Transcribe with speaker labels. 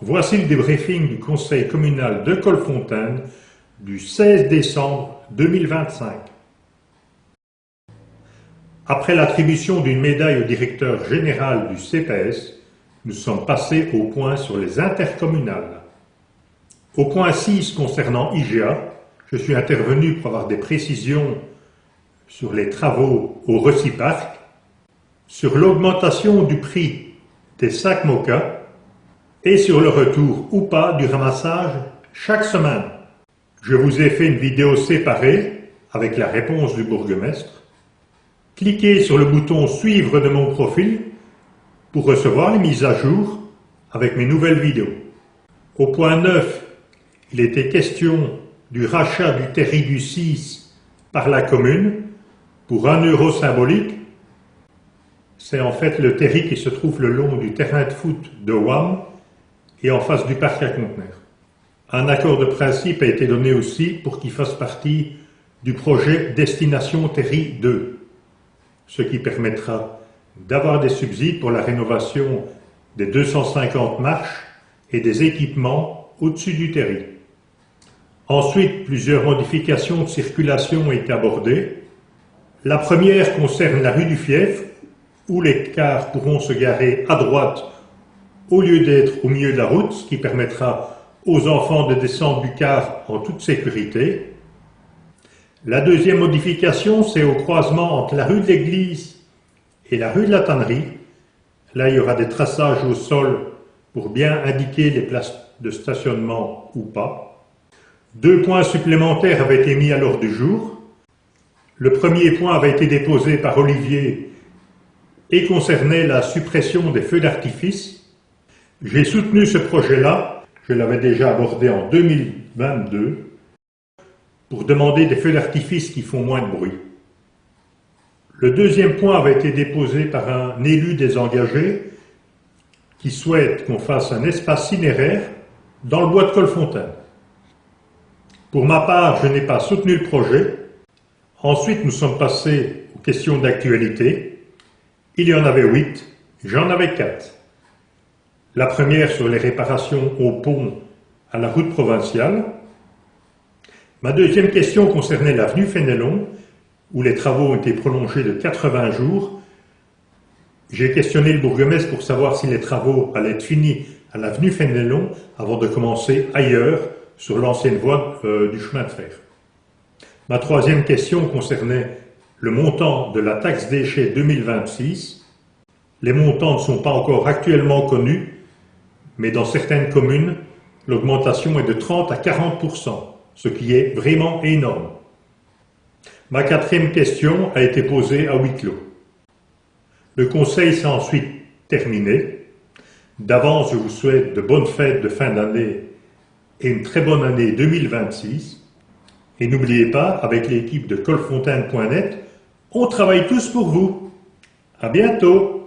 Speaker 1: Voici le débriefing du conseil communal de Colfontaine du 16 décembre 2025. Après l'attribution d'une médaille au directeur général du CPS, nous sommes passés au point sur les intercommunales. Au point 6 concernant IGA, je suis intervenu pour avoir des précisions sur les travaux au Reciparc, sur l'augmentation du prix des sacs Moka et sur le retour ou pas du ramassage chaque semaine. Je vous ai fait une vidéo séparée avec la réponse du bourgmestre. Cliquez sur le bouton suivre de mon profil pour recevoir les mises à jour avec mes nouvelles vidéos. Au point 9, il était question du rachat du terri du 6 par la commune pour 1 euro symbolique. C'est en fait le terri qui se trouve le long du terrain de foot de Wam et en face du parc à conteneurs. Un accord de principe a été donné aussi pour qu'il fasse partie du projet Destination Terri 2, ce qui permettra d'avoir des subsides pour la rénovation des 250 marches et des équipements au-dessus du terri. Ensuite, plusieurs modifications de circulation ont été abordées. La première concerne la rue du Fief, où les cars pourront se garer à droite au lieu d'être au milieu de la route, ce qui permettra aux enfants de descendre du car en toute sécurité. La deuxième modification, c'est au croisement entre la rue de l'Église et la rue de la Tannerie. Là, il y aura des traçages au sol pour bien indiquer les places de stationnement ou pas. 2 points supplémentaires avaient été mis à l'ordre du jour. Le premier point avait été déposé par Olivier et concernait la suppression des feux d'artifice. J'ai soutenu ce projet-là, je l'avais déjà abordé en 2022, pour demander des feux d'artifice qui font moins de bruit. Le deuxième point avait été déposé par un élu désengagé qui souhaite qu'on fasse un espace cinéraire dans le bois de Colfontaine. Pour ma part, je n'ai pas soutenu le projet. Ensuite, nous sommes passés aux questions d'actualité. Il y en avait 8, j'en avais 4. La première sur les réparations au pont à la route provinciale. Ma deuxième question concernait l'avenue Fénelon, où les travaux ont été prolongés de 80 jours. J'ai questionné le bourgmestre pour savoir si les travaux allaient être finis à l'avenue Fénelon avant de commencer ailleurs, sur l'ancienne voie du chemin de fer. Ma troisième question concernait le montant de la taxe déchets 2026. Les montants ne sont pas encore actuellement connus, mais dans certaines communes, l'augmentation est de 30 à 40%, ce qui est vraiment énorme. Ma quatrième question a été posée à huis clos. Le conseil s'est ensuite terminé. D'avance, je vous souhaite de bonnes fêtes de fin d'année et une très bonne année 2026. Et n'oubliez pas, avec l'équipe de colfontaine.net, on travaille tous pour vous. À bientôt!